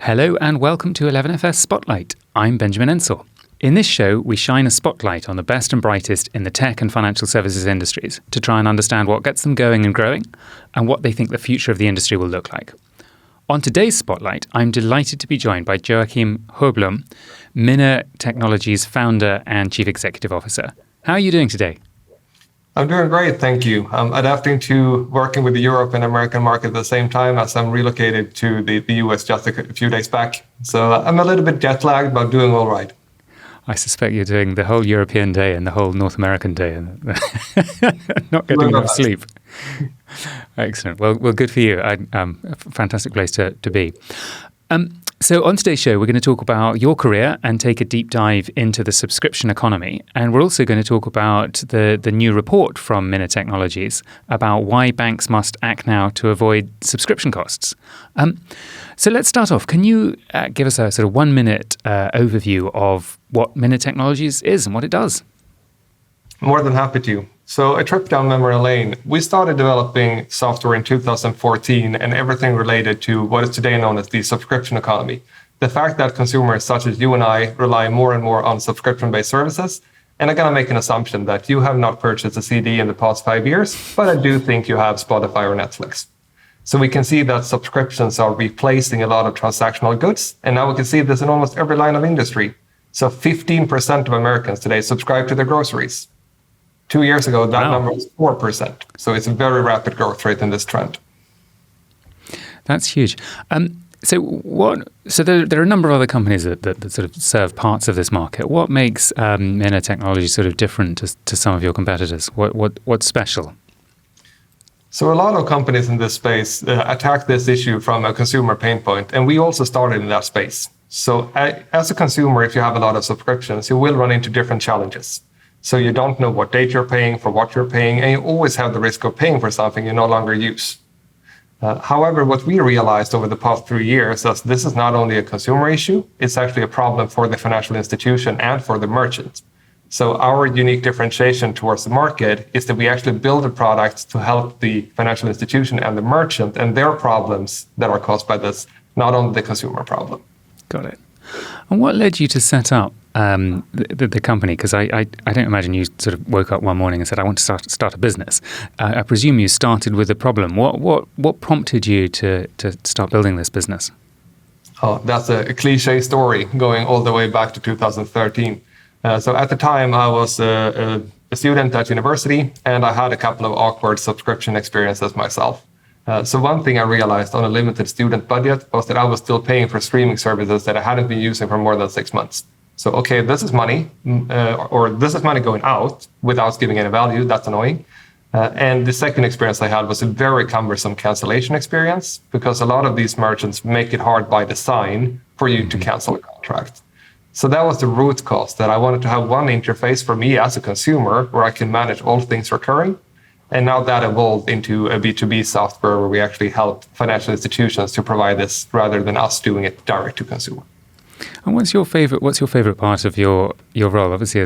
Hello and welcome to 11FS Spotlight. I'm Benjamin Ensor. In this show, we shine a spotlight on the best and brightest in the tech and financial services industries to try and understand what gets them going and growing and what they think the future of the industry will look like. On today's Spotlight, I'm delighted to be joined by Joakim Sjöblom, Minna Technologies founder and chief executive officer. How are you doing today? I'm doing great, thank you. I'm adapting to working with the Europe and American market at the same time as I'm relocated to the US just a few days back. So I'm a little bit jet lagged, but doing all right. I suspect you're doing the whole European day and the whole North American day and not getting enough sleep. Excellent. Well, good for you. A fantastic place to be. So on today's show, we're going to talk about your career and take a deep dive into the subscription economy. And we're also going to talk about the new report from Minna Technologies about why banks must act now to avoid subscription costs. So let's start off. Can you give us a sort of 1 minute overview of what Minna Technologies is and what it does? More than happy to. So a trip down memory lane, we started developing software in 2014 and everything related to what is today known as the subscription economy. The fact that consumers such as you and I rely more and more on subscription-based services. And I'm going to make an assumption that you have not purchased a CD in the past 5 years, but I do think you have Spotify or Netflix. So we can see that subscriptions are replacing a lot of transactional goods. And now we can see this in almost every line of industry. So 15% of Americans today subscribe to their groceries. 2 years ago, that number was 4%. So it's a very rapid growth rate in this trend. That's huge. So there are a number of other companies that sort of serve parts of this market. What makes Minna Technology sort of different to some of your competitors? What's special? So a lot of companies in this space attack this issue from a consumer pain point, and we also started in that space. So as a consumer, if you have a lot of subscriptions, you will run into different challenges. So you don't know what date you're paying, for what you're paying, and you always have the risk of paying for something you no longer use. However, what we realized over the past 3 years is this is not only a consumer issue, it's actually a problem for the financial institution and for the merchant. So our unique differentiation towards the market is that we actually build a product to help the financial institution and the merchant and their problems that are caused by this, not only the consumer problem. Got it. And what led you to set up the company? Because I don't imagine you sort of woke up one morning and said, I want to start a business. I presume you started with a problem. What prompted you to start building this business? Oh, that's a cliche story going all the way back to 2013. So at the time, I was a student at university, and I had a couple of awkward subscription experiences myself. So one thing I realized on a limited student budget was that I was still paying for streaming services that I hadn't been using for more than 6 months. So, okay, this is money, or this is money going out without giving any value. That's annoying. And the second experience I had was a very cumbersome cancellation experience, because a lot of these merchants make it hard by design for you to cancel a contract. So that was the root cause, that I wanted to have one interface for me as a consumer where I can manage all things recurring. And now that evolved into a B2B software where we actually help financial institutions to provide this rather than us doing it direct to consumer. And what's your favorite part of your role? Obviously,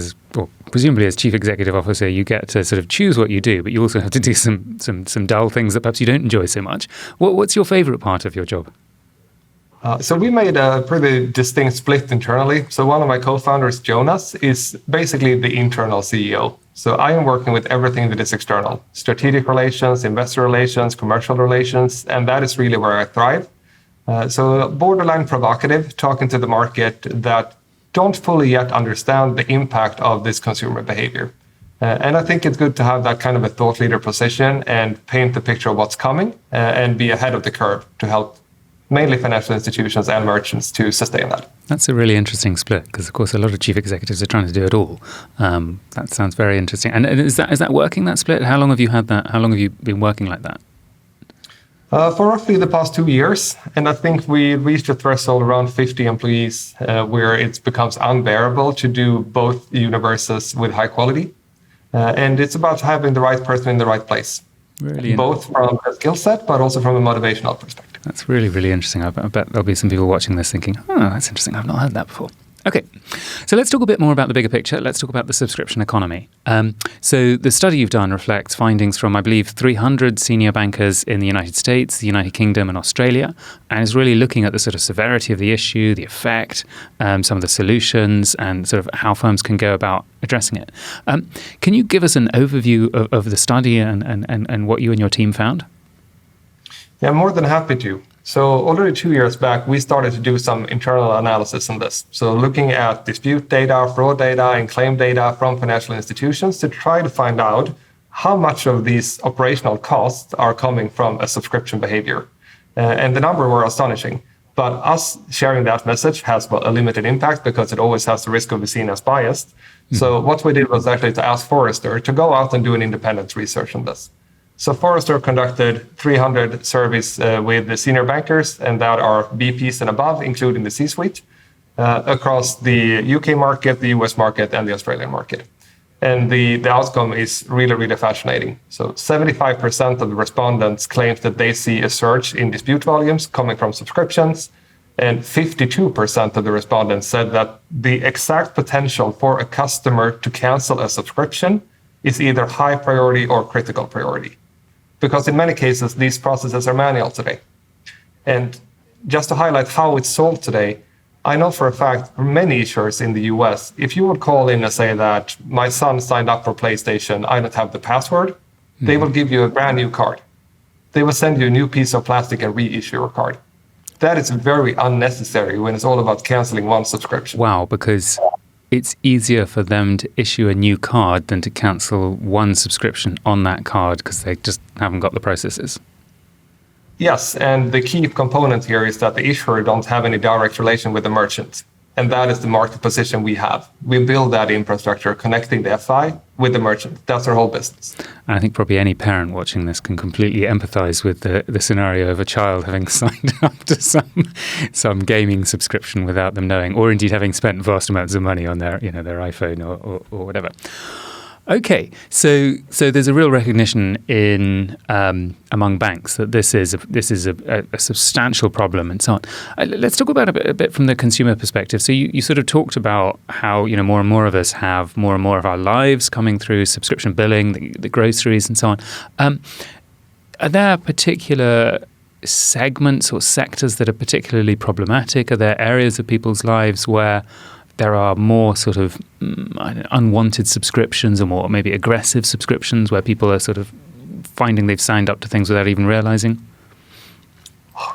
presumably as chief executive officer, you get to sort of choose what you do, but you also have to do some dull things that perhaps you don't enjoy so much. What's your favorite part of your job? So we made a pretty distinct split internally. So one of my co-founders, Jonas, is basically the internal CEO. So I am working with everything that is external: strategic relations, investor relations, commercial relations, and that is really where I thrive. So borderline provocative, talking to the market that don't fully yet understand the impact of this consumer behavior. And I think it's good to have that kind of a thought leader position and paint the picture of what's coming and be ahead of the curve to help mainly financial institutions and merchants to sustain that. That's a really interesting split, because of course a lot of chief executives are trying to do it all. That sounds very interesting. And is that working, that split? How long have you had that? How long have you been working like that? For roughly the past 2 years, and I think we reached a threshold around 50 employees where it becomes unbearable to do both universes with high quality. And it's about having the right person in the right place. Really, both from a skill set, but also from a motivational perspective. That's really, really interesting. I bet there'll be some people watching this thinking, oh, that's interesting. I've not heard that before. Okay, so let's talk a bit more about the bigger picture. Let's talk about the subscription economy. So the study you've done reflects findings from, I believe, 300 senior bankers in the United States, the United Kingdom and Australia, and is really looking at the sort of severity of the issue, the effect, some of the solutions, and sort of how firms can go about addressing it. Can you give us an overview of the study and what you and your team found? Yeah, I'm more than happy to. So already 2 years back, we started to do some internal analysis on this. So looking at dispute data, fraud data, and claim data from financial institutions to try to find out how much of these operational costs are coming from a subscription behavior. And the number were astonishing. But us sharing that message has a limited impact because it always has the risk of being seen as biased. So what we did was actually to ask Forrester to go out and do an independent research on this. So Forrester conducted 300 surveys with the senior bankers, and that are VPs and above, including the C-suite, across the UK market, the US market, and the Australian market. And the outcome is really, really fascinating. So 75% of the respondents claimed that they see a surge in dispute volumes coming from subscriptions, and 52% of the respondents said that the exact potential for a customer to cancel a subscription is either high priority or critical priority. Because in many cases, these processes are manual today. And just to highlight how it's solved today, I know for a fact for many issuers in the US, if you would call in and say that my son signed up for PlayStation, I don't have the password, they will give you a brand new card. They will send you a new piece of plastic and reissue your card. That is very unnecessary when it's all about canceling one subscription. Wow, because it's easier for them to issue a new card than to cancel one subscription on that card because they just haven't got the processes. Yes, and the key component here is that the issuer don't have any direct relation with the merchant. And that is the market position we have. We build that infrastructure connecting the FI with the merchant. That's our whole business. And I think probably any parent watching this can completely empathize with the scenario of a child having signed up to some gaming subscription without them knowing, or indeed having spent vast amounts of money on their iPhone or whatever. Okay, so there's a real recognition in among banks that this is a substantial problem and so on. Let's talk about it a bit from the consumer perspective. So you sort of talked about how more and more of us have more and more of our lives coming through subscription billing, the groceries and so on. Are there particular segments or sectors that are particularly problematic? Are there areas of people's lives where there are more sort of unwanted subscriptions or more maybe aggressive subscriptions where people are sort of finding they've signed up to things without even realizing?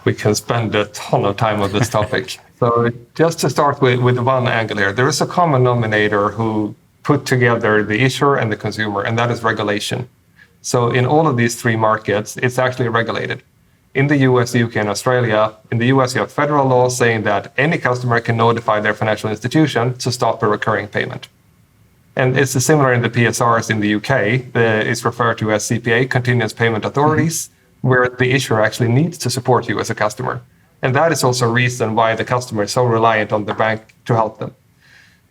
We can spend a ton of time on this topic. So just to start with one angle here, there is a common denominator who put together the issuer and the consumer, and that is regulation. So in all of these three markets, it's actually regulated. In the US, UK, and Australia, in the US, you have federal law saying that any customer can notify their financial institution to stop a recurring payment. And it's similar in the PSRs in the UK. It's referred to as CPA, Continuous Payment Authorities, where the issuer actually needs to support you as a customer. And that is also a reason why the customer is so reliant on the bank to help them.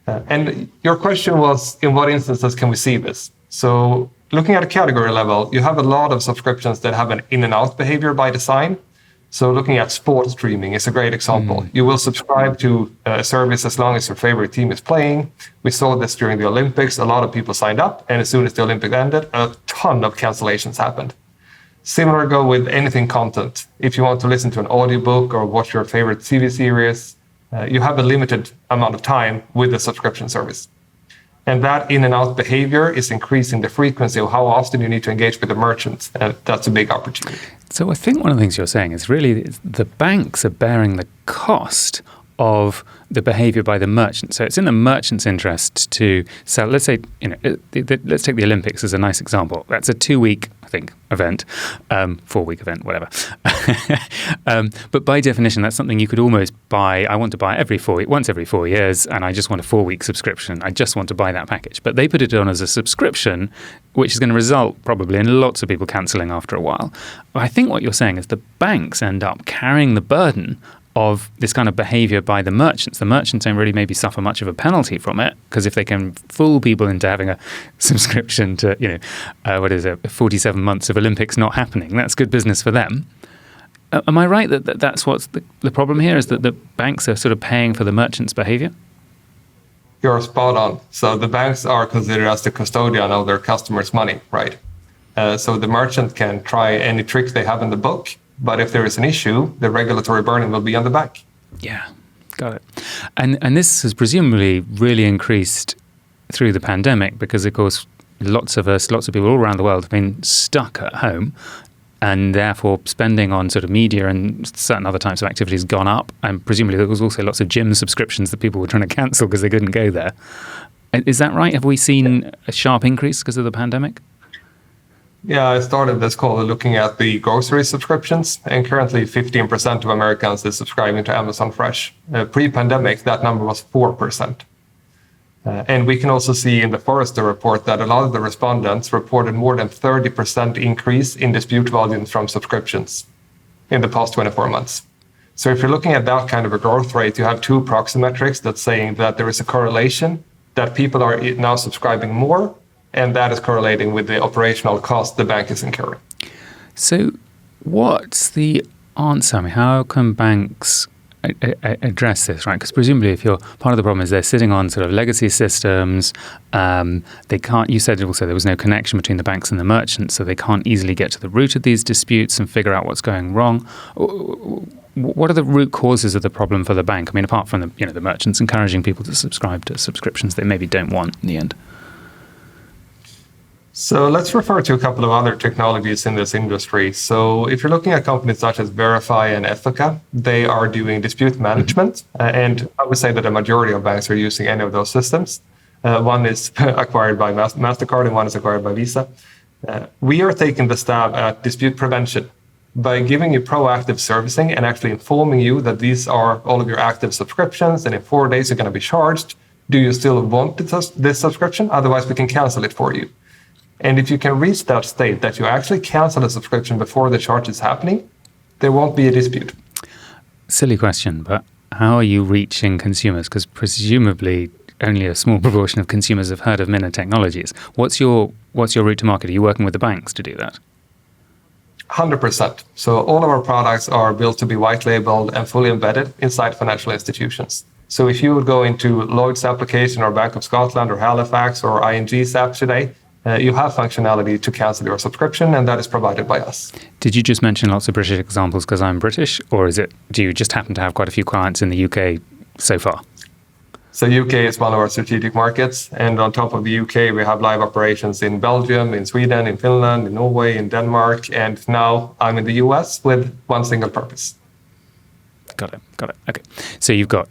And your question was, in what instances can we see this? So looking at a category level, you have a lot of subscriptions that have an in and out behavior by design. So looking at sports streaming is a great example. You will subscribe to a service as long as your favorite team is playing. We saw this during the Olympics. A lot of people signed up, and as soon as the Olympics ended, a ton of cancellations happened. Similar go with anything content. If you want to listen to an audiobook or watch your favorite TV series, you have a limited amount of time with the subscription service. And that in and out behavior is increasing the frequency of how often you need to engage with the merchant. And that's a big opportunity. So I think one of the things you're saying is really the banks are bearing the cost of the behavior by the merchant. So it's in the merchant's interest to sell. Let's say, let's take the Olympics as a nice example. That's a 2-week, I think, event, 4-week event, whatever. But by definition, that's something you could almost buy. I want to buy once every 4 years, and I just want a 4-week subscription. I just want to buy that package. But they put it on as a subscription, which is going to result probably in lots of people cancelling after a while. I think what you're saying is the banks end up carrying the burden of this kind of behavior by the merchants. The merchants don't really maybe suffer much of a penalty from it, because if they can fool people into having a subscription to, 47 months of Olympics not happening, that's good business for them. Am I right that that's what's the problem here, is that the banks are sort of paying for the merchants' behavior? You're spot on. So the banks are considered as the custodian of their customers' money, right? So the merchant can try any trick they have in the book, but if there is an issue, the regulatory burden will be on the bank. Yeah, got it. And this has presumably really increased through the pandemic because, of course, lots of people all around the world have been stuck at home, and therefore spending on sort of media and certain other types of activities gone up. And presumably there was also lots of gym subscriptions that people were trying to cancel because they couldn't go there. Is that right? Have we seen a sharp increase because of the pandemic? Yeah, I started this call looking at the grocery subscriptions, and currently 15% of Americans is subscribing to Amazon Fresh. Pre-pandemic, that number was 4%. And we can also see in the Forrester report that a lot of the respondents reported more than 30% increase in dispute volumes from subscriptions in the past 24 months. So if you're looking at that kind of a growth rate, you have two proxy metrics that's saying that there is a correlation, that people are now subscribing more, and that is correlating with the operational cost the bank is incurring. So what's the answer? I mean, how can banks address this, right? Because presumably if you're part of the problem is they're sitting on sort of legacy systems, they can't, you said also there was no connection between the banks and the merchants, so they can't easily get to the root of these disputes and figure out what's going wrong. What are the root causes of the problem for the bank? I mean, apart from the merchants encouraging people to subscribe to subscriptions they maybe don't want in the end. So let's refer to a couple of other technologies in this industry. So if you're looking at companies such as Verify and Ethoca, they are doing dispute management. And I would say that a majority of banks are using any of those systems. One is acquired by MasterCard and one is acquired by Visa. We are taking the stab at dispute prevention by giving you proactive servicing and actually informing you that these are all of your active subscriptions, and in 4 days you're going to be charged. Do you still want this subscription? Otherwise, we can cancel it for you. And if you can reach that state that you actually cancel a subscription before the charge is happening, there won't be a dispute. Silly question, but how are you reaching consumers? Because presumably only a small proportion of consumers have heard of Minna Technologies. What's your route to market? Are you working with the banks to do that? 100%. So all of our products are built to be white labeled and fully embedded inside financial institutions. So if you would go into Lloyd's application or Bank of Scotland or Halifax or ING's app today, you have functionality to cancel your subscription, and that is provided by us. Did you just mention lots of British examples because I'm British, or do you just happen to have quite a few clients in the UK so far? So UK is one of our strategic markets, and on top of the UK, we have live operations in Belgium, in Sweden, in Finland, in Norway, in Denmark, and now I'm in the US with one single purpose. Got it. Okay. So you've got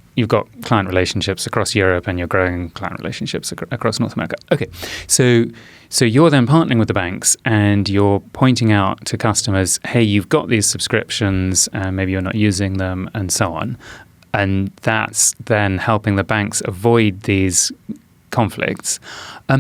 client relationships across Europe, and you're growing client relationships across North America. Okay. So you're then partnering with the banks, and you're pointing out to customers, hey, you've got these subscriptions, and maybe you're not using them, and so on. And that's then helping the banks avoid these conflicts. Are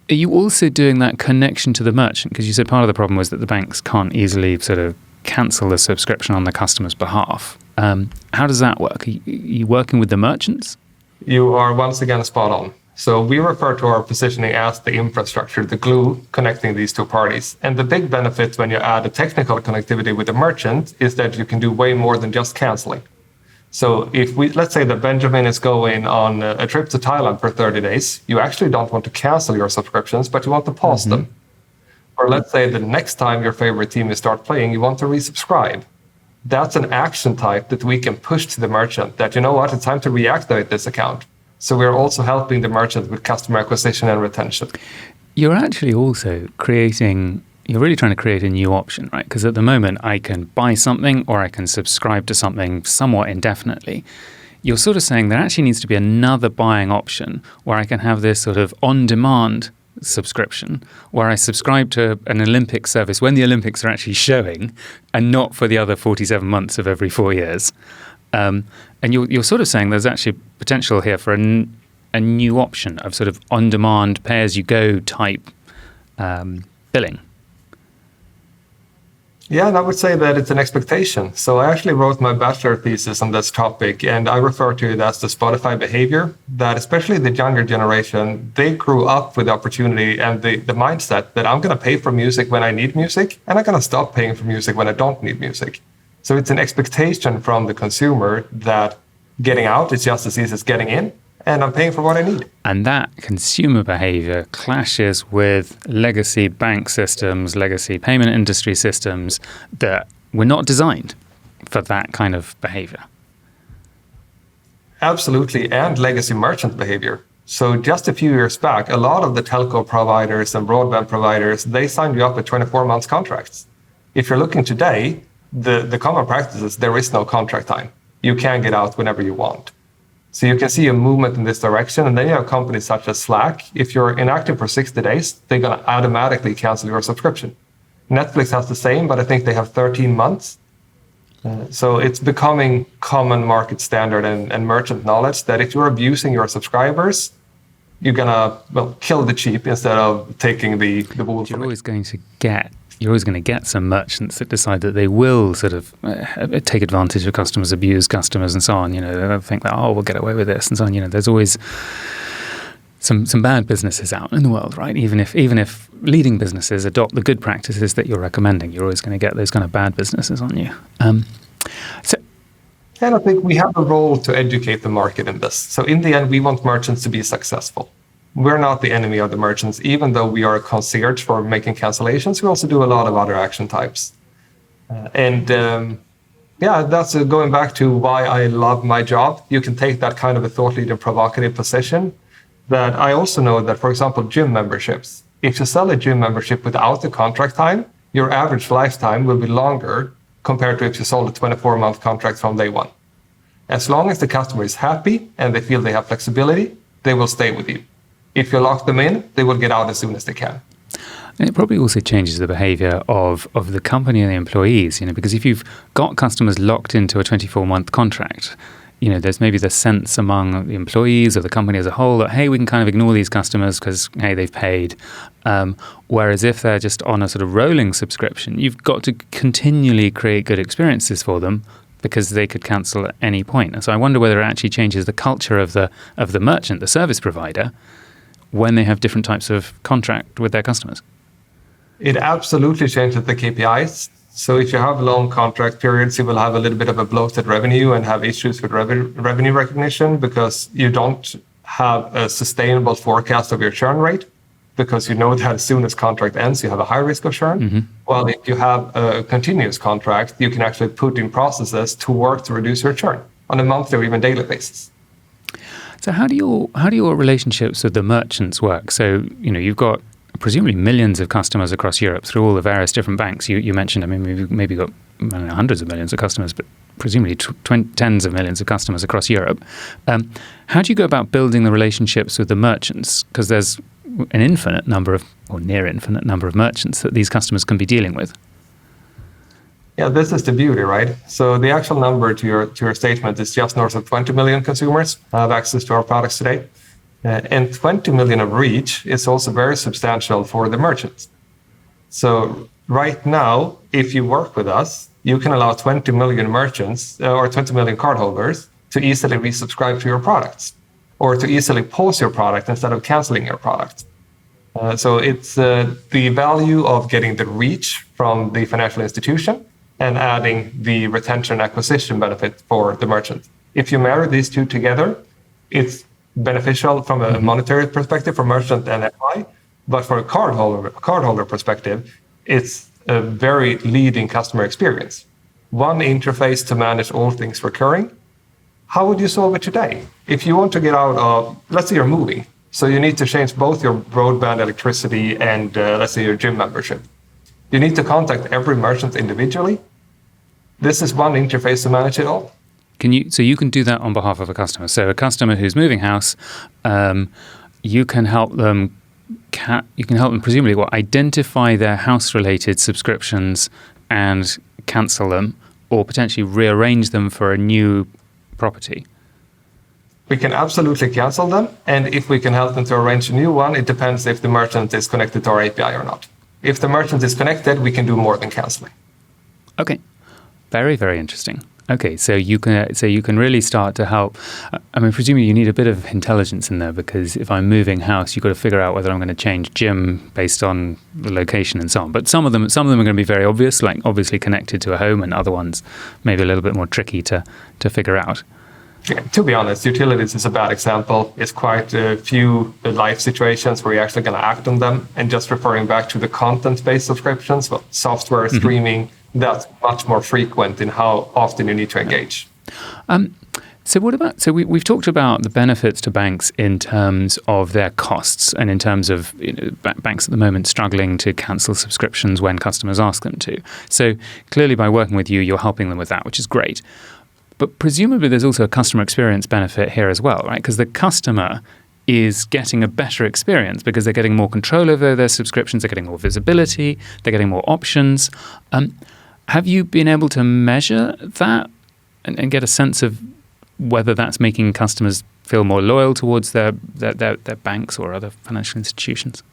you also doing that connection to the merchant? Because you said part of the problem was that the banks can't easily sort of cancel the subscription on the customer's behalf. How does that work? Are you working with the merchants? You are once again spot on. So we refer to our positioning as the infrastructure, the glue connecting these two parties. And the big benefit when you add a technical connectivity with the merchant is that you can do way more than just canceling. So if let's say that Benjamin is going on a trip to Thailand for 30 days, you actually don't want to cancel your subscriptions, but you want to pause them. Or let's say the next time your favorite team is start playing, you want to resubscribe. That's an action type that we can push to the merchant that, you know what, it's time to reactivate this account. So we're also helping the merchant with customer acquisition and retention. You're actually also you're really trying to create a new option, right? Because at the moment, I can buy something or I can subscribe to something somewhat indefinitely. You're sort of saying there actually needs to be another buying option where I can have this sort of on-demand subscription where I subscribe to an Olympic service when the Olympics are actually showing and not for the other 47 months of every 4 years. And you're sort of saying there's actually potential here for a new option of sort of on-demand, pay-as-you-go type billing. Yeah, and I would say that it's an expectation. So I actually wrote my bachelor thesis on this topic, and I refer to it as the Spotify behavior, that especially the younger generation, they grew up with the opportunity and the mindset that I'm going to pay for music when I need music, and I'm going to stop paying for music when I don't need music. So it's an expectation from the consumer that getting out is just as easy as getting in, and I'm paying for what I need. And that consumer behavior clashes with legacy bank systems, legacy payment industry systems that were not designed for that kind of behavior. Absolutely, and legacy merchant behavior. So just a few years back, a lot of the telco providers and broadband providers, they signed you up with 24-month contracts. If you're looking today, the common practice is there is no contract time. You can get out whenever you want. So you can see a movement in this direction. And then you have companies such as Slack. If you're inactive for 60 days, they're going to automatically cancel your subscription. Netflix has the same, but I think they have 13 months. So it's becoming common market standard and merchant knowledge that if you're abusing your subscribers, you're going to kill the sheep instead of taking the bull. You're always going to get some merchants that decide that they will sort of take advantage of customers, abuse customers and so on. They'll think that, we'll get away with this and so on. There's always some bad businesses out in the world, right? Even if leading businesses adopt the good practices that you're recommending, you're always going to get those kind of bad businesses, aren't you? And I think we have a role to educate the market in this. So in the end, we want merchants to be successful. We're not the enemy of the merchants, even though we are a concierge for making cancellations. We also do a lot of other action types. That's going back to why I love my job. You can take that kind of a thought leader, provocative position. That I also know that, for example, gym memberships. If you sell a gym membership without the contract time, your average lifetime will be longer compared to if you sold a 24-month contract from day one. As long as the customer is happy and they feel they have flexibility, they will stay with you. If you lock them in, they will get out as soon as they can. And it probably also changes the behavior of the company and the employees, because if you've got customers locked into a 24-month contract, there's maybe the sense among the employees or the company as a whole that, hey, we can kind of ignore these customers because, hey, they've paid. Whereas if they're just on a sort of rolling subscription, you've got to continually create good experiences for them because they could cancel at any point. And so I wonder whether it actually changes the culture of the merchant, the service provider, when they have different types of contract with their customers. It absolutely changes the KPIs. So if you have long contract periods, you will have a little bit of a bloated revenue and have issues with revenue recognition because you don't have a sustainable forecast of your churn rate because you know that as soon as contract ends, you have a high risk of churn. Mm-hmm. While if you have a continuous contract, you can actually put in processes to work to reduce your churn on a monthly or even daily basis. So how do your relationships with the merchants work? So, you've got presumably millions of customers across Europe through all the various different banks. You mentioned, we've maybe got hundreds of millions of customers, but presumably tens of millions of customers across Europe. How do you go about building the relationships with the merchants? Because there's an infinite number of, or near infinite number of merchants that these customers can be dealing with. Yeah, this is the beauty, right? So the actual number to your statement is just north of 20 million consumers have access to our products today. And 20 million of reach is also very substantial for the merchants. So right now, if you work with us, you can allow 20 million merchants or 20 million cardholders to easily resubscribe to your products or to easily pause your product instead of canceling your product. So it's the value of getting the reach from the financial institution and adding the retention acquisition benefit for the merchant. If you marry these two together, it's beneficial from a monetary perspective for merchant and FI, but for a cardholder perspective, it's a very leading customer experience. One interface to manage all things recurring. How would you solve it today? If you want to get out of, let's say you're moving, so you need to change both your broadband, electricity, and let's say your gym membership. You need to contact every merchant individually. This is one interface to manage it all. So you can do that on behalf of a customer. So a customer who's moving house, you can help them. You can help them presumably identify their house-related subscriptions and cancel them, or potentially rearrange them for a new property. We can absolutely cancel them, and if we can help them to arrange a new one, it depends if the merchant is connected to our API or not. If the merchant is connected, we can do more than canceling. Okay, very, very interesting. Okay, so you can really start to help. Presumably you need a bit of intelligence in there, because if I'm moving house, you've got to figure out whether I'm going to change gym based on the location and so on. But some of them are going to be very obvious, like obviously connected to a home, and other ones maybe a little bit more tricky to figure out. To be honest, utilities is a bad example. It's quite a few life situations where you're actually going to act on them. And just referring back to the content-based subscriptions, well, software, streaming, that's much more frequent in how often you need to engage. So what about, we've talked about the benefits to banks in terms of their costs and in terms of banks at the moment struggling to cancel subscriptions when customers ask them to. So clearly by working with you, you're helping them with that, which is great. But presumably there's also a customer experience benefit here as well, right? Because the customer is getting a better experience because they're getting more control over their subscriptions, they're getting more visibility, they're getting more options. Have you been able to measure that and get a sense of whether that's making customers feel more loyal towards their banks or other financial institutions?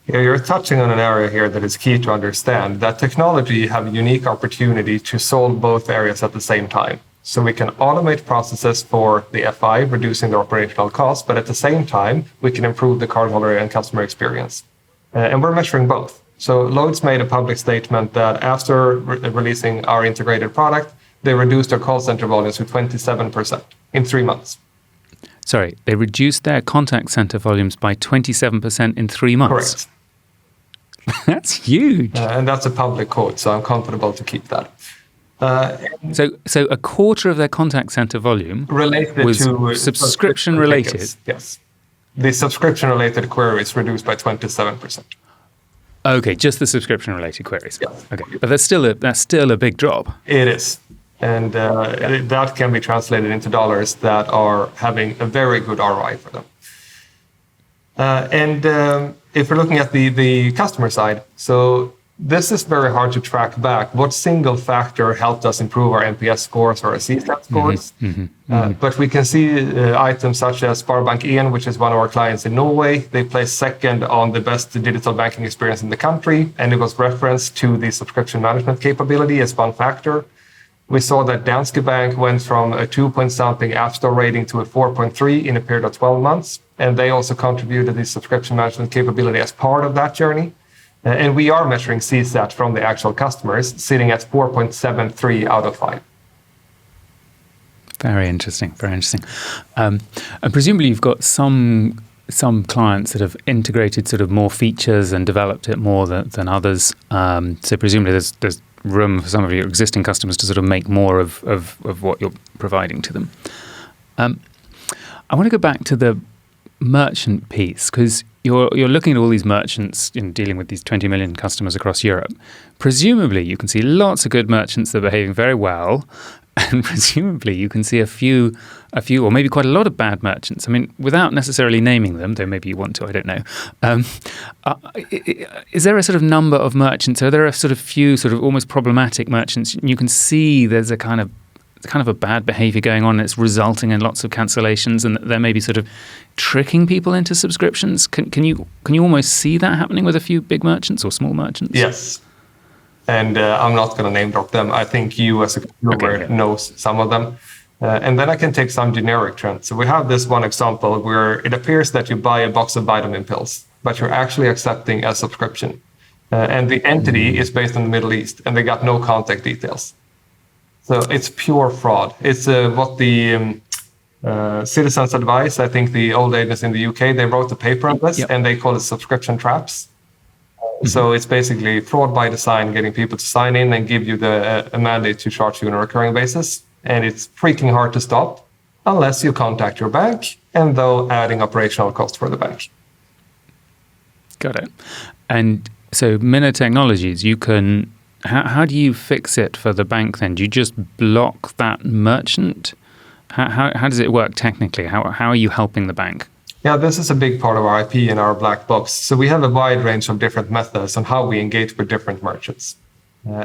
Yeah, you're touching on an area here that is key to understand, that technology have a unique opportunity to solve both areas at the same time. So we can automate processes for the FI, reducing the operational costs, but at the same time, we can improve the cardholder and customer experience. And we're measuring both. So Lloyd's made a public statement that after releasing our integrated product, they reduced their call center volumes to 27% in 3 months. Sorry, they reduced their contact center volumes by 27% in 3 months? Correct. That's huge. And that's a public quote, so I'm comfortable to keep that. So a quarter of their contact center volume was to subscription related. Tickets. Yes. The subscription related queries reduced by 27%. Okay, just the subscription related queries. Yes. Okay, but that's still a big drop. It is. And that can be translated into dollars that are having a very good ROI for them. If we're looking at the customer side, so this is very hard to track back. What single factor helped us improve our NPS scores or our CSAT scores? But we can see items such as Sparbank 1, which is one of our clients in Norway. They placed second on the best digital banking experience in the country, and it was referenced to the subscription management capability as one factor. We saw that Danske Bank went from a 2-point-something App Store rating to a 4.3 in a period of 12 months. And they also contributed the subscription management capability as part of that journey. And we are measuring CSAT from the actual customers, sitting at 4.73 out of 5. Very interesting, very interesting. And presumably you've got some clients that have integrated sort of more features and developed it more than others. So presumably there's room for some of your existing customers to sort of make more of what you're providing to them. I want to go back to the merchant piece, because you're looking at all these merchants in dealing with these 20 million customers across Europe. Presumably you can see lots of good merchants that are behaving very well, and presumably you can see a few or maybe quite a lot of bad merchants. I mean, without necessarily naming them, though maybe you want to, I don't know. Is there a sort of number of merchants? Are there a sort of few sort of almost problematic merchants? You can see there's a kind of a bad behavior going on, and it's resulting in lots of cancellations, and they're maybe sort of tricking people into subscriptions. Can you almost see that happening with a few big merchants or small merchants? Yes. And I'm not going to name drop them. I think you as a consumer knows some of them. And then I can take some generic trends. So we have this one example where it appears that you buy a box of vitamin pills, but you're actually accepting a subscription. And the entity is based in the Middle East, and they got no contact details. So it's pure fraud. It's what the Citizens Advice, I think the old agents in the UK, they wrote a paper on this, and they call it subscription traps. So it's basically fraud by design, getting people to sign in and give you a mandate to charge you on a recurring basis. And it's freaking hard to stop unless you contact your bank, and though adding operational cost for the bank. Got it. And so Minna Technologies, you can... How do you fix it for the bank then? Do you just block that merchant? How does it work technically? How are you helping the bank? Yeah, this is a big part of our IP and our black box. So we have a wide range of different methods on how we engage with different merchants.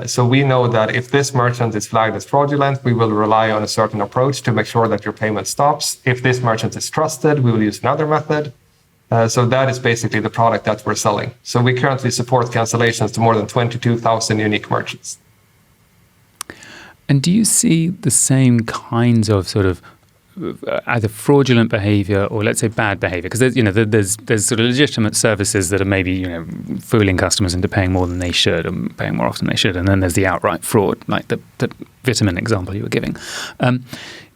So we know that if this merchant is flagged as fraudulent, we will rely on a certain approach to make sure that your payment stops. If this merchant is trusted, we will use another method. So that is basically the product that we're selling. So we currently support cancellations to more than 22,000 unique merchants. And do you see the same kinds of sort of either fraudulent behavior or let's say bad behavior? Because there's sort of legitimate services that are maybe fooling customers into paying more than they should and paying more often than they should, and then there's the outright fraud, like the vitamin example you were giving.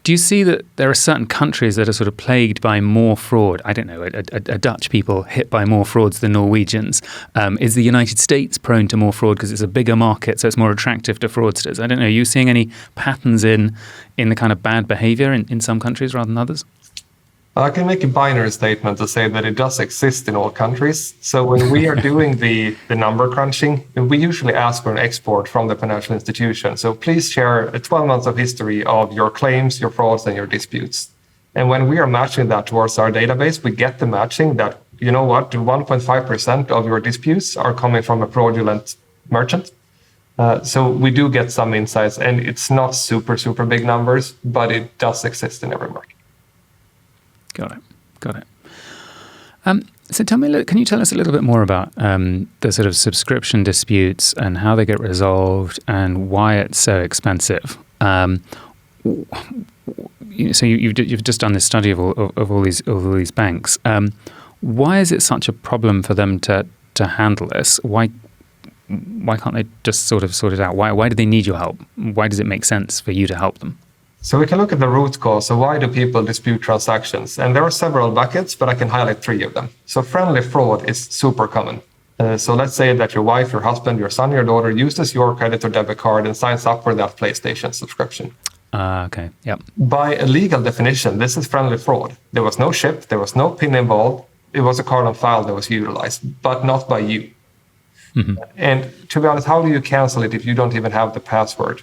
Do you see that there are certain countries that are sort of plagued by more fraud? I don't know, a Dutch people hit by more frauds than Norwegians. Is the United States prone to more fraud because it's a bigger market, so it's more attractive to fraudsters? I don't know. Are you seeing any patterns in the kind of bad behavior in some countries rather than others? I can make a binary statement to say that it does exist in all countries. So when we are doing the number crunching, we usually ask for an export from the financial institution. So please share 12 months of history of your claims, your frauds, and your disputes. And when we are matching that towards our database, we get the matching that, 1.5% of your disputes are coming from a fraudulent merchant. So we do get some insights, and it's not super, super big numbers, but it does exist in every market. Got it. So tell me, can you tell us a little bit more about the sort of subscription disputes and how they get resolved and why it's so expensive? So you've just done this study of all these banks. Why is it such a problem for them to handle this? Why can't they just sort of sort it out? Why do they need your help? Why does it make sense for you to help them? So we can look at the root cause. So why do people dispute transactions? And there are several buckets, but I can highlight 3 of them. So friendly fraud is super common. So let's say that your wife, your husband, your son, your daughter uses your credit or debit card and signs up for that PlayStation subscription. Okay, yep. By a legal definition, this is friendly fraud. There was no chip, there was no PIN involved. It was a card on file that was utilized, but not by you. Mm-hmm. And to be honest, how do you cancel it if you don't even have the password?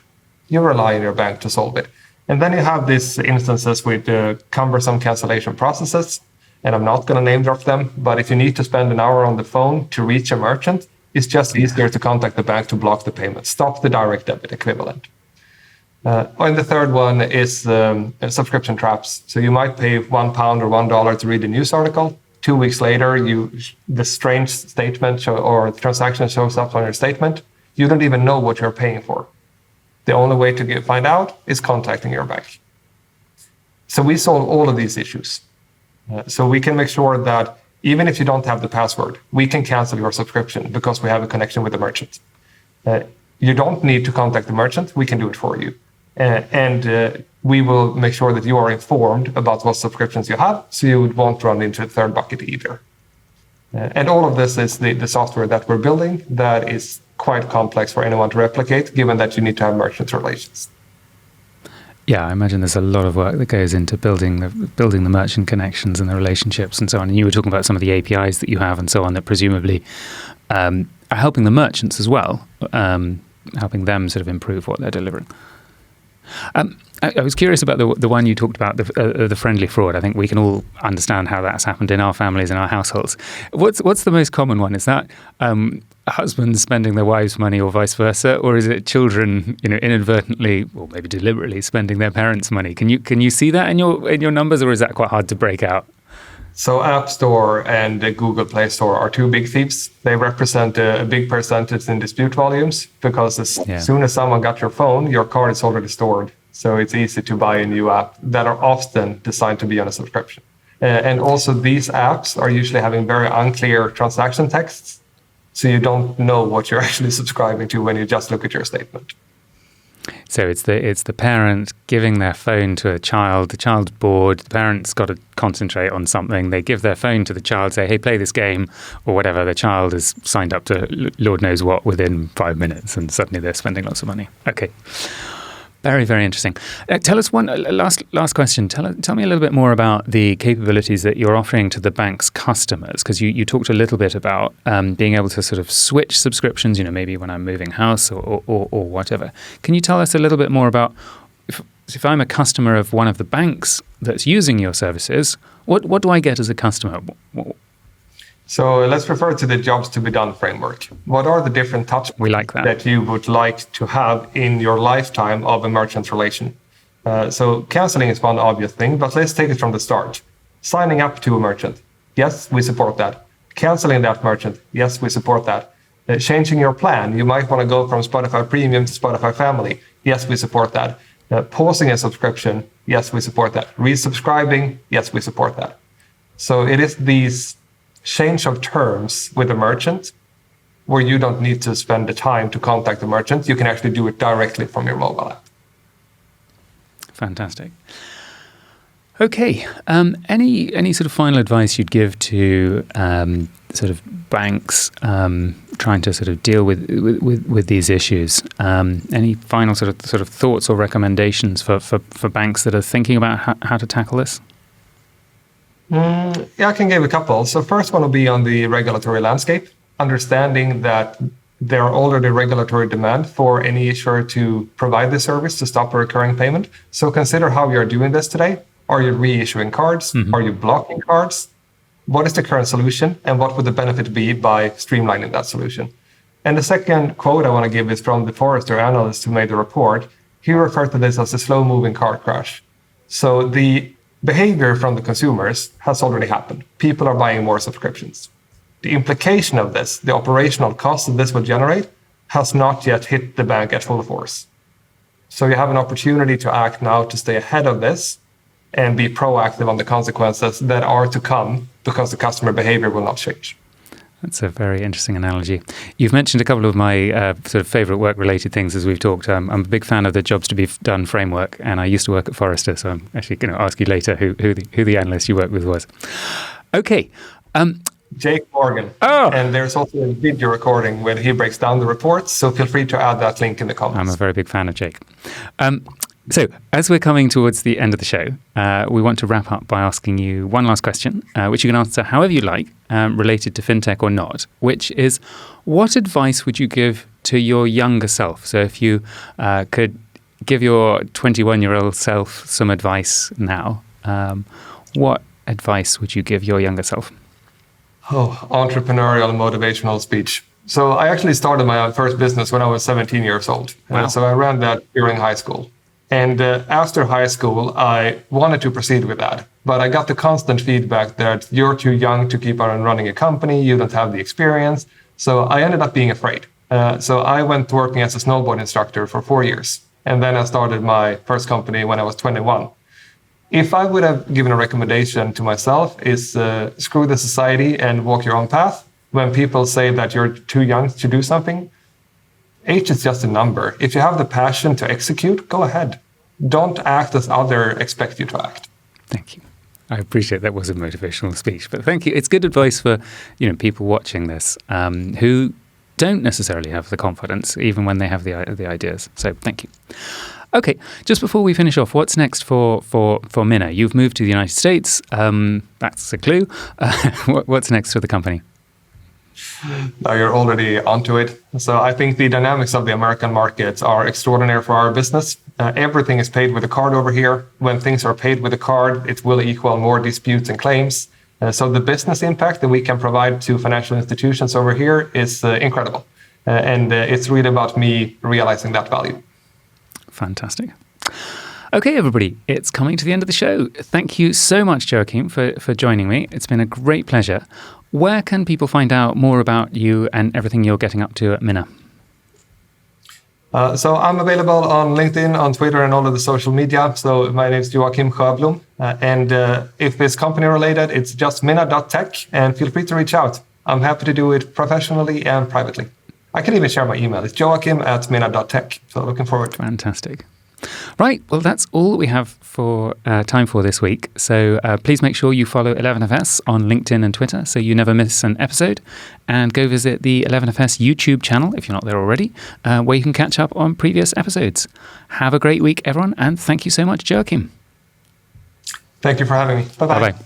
You rely on your bank to solve it. And then you have these instances with cumbersome cancellation processes, and I'm not going to name drop them, but if you need to spend an hour on the phone to reach a merchant, it's just easier to contact the bank to block the payment, stop the direct debit equivalent. And the third one is subscription traps. So you might pay £1 or $1 to read a news article. 2 weeks later, the strange statement or transaction shows up on your statement. You don't even know what you're paying for. The only way to find out is contacting your bank. So we solve all of these issues. So we can make sure that even if you don't have the password, we can cancel your subscription because we have a connection with the merchant. You don't need to contact the merchant. We can do it for you. And we will make sure that you are informed about what subscriptions you have, so you won't run into a third bucket either. And all of this is the software that we're building that is quite complex for anyone to replicate, given that you need to have merchant relations. Yeah, I imagine there's a lot of work that goes into building the merchant connections and the relationships and so on. And you were talking about some of the APIs that you have and so on that presumably are helping the merchants as well, helping them sort of improve what they're delivering. I was curious about the one you talked about, the friendly fraud. I think we can all understand how that's happened in our families and our households. What's the most common one? Is that husbands spending their wives' money or vice versa, or is it children, inadvertently or maybe deliberately spending their parents' money? Can you see that in your numbers, or is that quite hard to break out? So App Store and the Google Play Store are 2 big thieves. They represent a big percentage in dispute volumes because as soon as someone got your phone, your card is already stored. So it's easy to buy a new app that are often designed to be on a subscription. And also these apps are usually having very unclear transaction texts. So you don't know what you're actually subscribing to when you just look at your statement. So it's the parent giving their phone to a child. The child's bored. The parent's got to concentrate on something. They give their phone to the child, say, "Hey, play this game," or whatever. The child is signed up to Lord knows what within 5 minutes, and suddenly they're spending lots of money. Okay. Very, very interesting. Tell us one last question. Tell me a little bit more about the capabilities that you're offering to the bank's customers, because you talked a little bit about being able to sort of switch subscriptions, maybe when I'm moving house or whatever. Can you tell us a little bit more about if I'm a customer of one of the banks that's using your services, what do I get as a customer? So let's refer to the jobs to be done framework. What are the different touch points that you would like to have in your lifetime of a merchant relation? So canceling is one obvious thing, but let's take it from the start. Signing up to a merchant. Yes, we support that. Canceling that merchant. Yes, we support that. Changing your plan. You might want to go from Spotify Premium to Spotify Family. Yes, we support that. Pausing a subscription. Yes, we support that. Resubscribing. Yes, we support that. So it is these change of terms with a merchant where you don't need to spend the time to contact the merchant. You can actually do it directly from your mobile app. Fantastic. Okay. Any sort of final advice you'd give to sort of banks trying to sort of deal with these issues? Any final sort of thoughts or recommendations for banks that are thinking about how to tackle this? Yeah, I can give a couple. So first one will be on the regulatory landscape, understanding that there are already regulatory demand for any issuer to provide the service to stop a recurring payment. So consider how you're doing this today. Are you reissuing cards? Mm-hmm. Are you blocking cards? What is the current solution? And what would the benefit be by streamlining that solution? And the second quote I want to give is from the Forrester analyst who made the report. He referred to this as the slow-moving car crash. So the behavior from the consumers has already happened. People are buying more subscriptions. The implication of this, the operational cost that this would generate, has not yet hit the bank at full force. So you have an opportunity to act now to stay ahead of this and be proactive on the consequences that are to come because the customer behavior will not change. That's a very interesting analogy. You've mentioned a couple of my sort of favorite work-related things as we've talked. I'm a big fan of the Jobs to be Done framework, and I used to work at Forrester, so I'm actually going to ask you later who the analyst you worked with was. Okay. Jake Morgan. Oh. And there's also a video recording where he breaks down the reports, so feel free to add that link in the comments. I'm a very big fan of Jake. So, as we're coming towards the end of the show, we want to wrap up by asking you one last question, which you can answer however you like, related to fintech or not, which is, what advice would you give to your younger self? So, if you could give your 21-year-old self some advice now, what advice would you give your younger self? Oh, entrepreneurial motivational speech. So, I actually started my first business when I was 17 years old. Wow. So, I ran that during high school. And after high school, I wanted to proceed with that. But I got the constant feedback that you're too young to keep on running a company, you don't have the experience. So I ended up being afraid. So I went working as a snowboard instructor for 4 years. And then I started my first company when I was 21. If I would have given a recommendation to myself is screw the society and walk your own path. When people say that you're too young to do something, age is just a number. If you have the passion to execute, go ahead. Don't act as others expect you to act. Thank you. I appreciate that was a motivational speech, but thank you. It's good advice for people watching this who don't necessarily have the confidence, even when they have the ideas. So thank you. Okay, just before we finish off, what's next for Minna? You've moved to the United States. That's a clue. What's next for the company? Now you're already onto it. So I think the dynamics of the American markets are extraordinary for our business. Everything is paid with a card over here. When things are paid with a card, it will equal more disputes and claims. So the business impact that we can provide to financial institutions over here is incredible. And it's really about me realizing that value. Fantastic. Okay, everybody, it's coming to the end of the show. Thank you so much, Joakim, for joining me. It's been a great pleasure. Where can people find out more about you and everything you're getting up to at Mina? So I'm available on LinkedIn, on Twitter, and all of the social media. So my name is Joakim Sjöblom. And if it's company related, it's just mina.tech. And feel free to reach out. I'm happy to do it professionally and privately. I can even share my email. It's joakim@mina.tech. So looking forward. Fantastic. Right, well, that's all we have for time for this week. So please make sure you follow 11FS on LinkedIn and Twitter so you never miss an episode. And go visit the 11FS YouTube channel, if you're not there already, where you can catch up on previous episodes. Have a great week, everyone, and thank you so much, Joakim. Thank you for having me. Bye-bye. Bye-bye.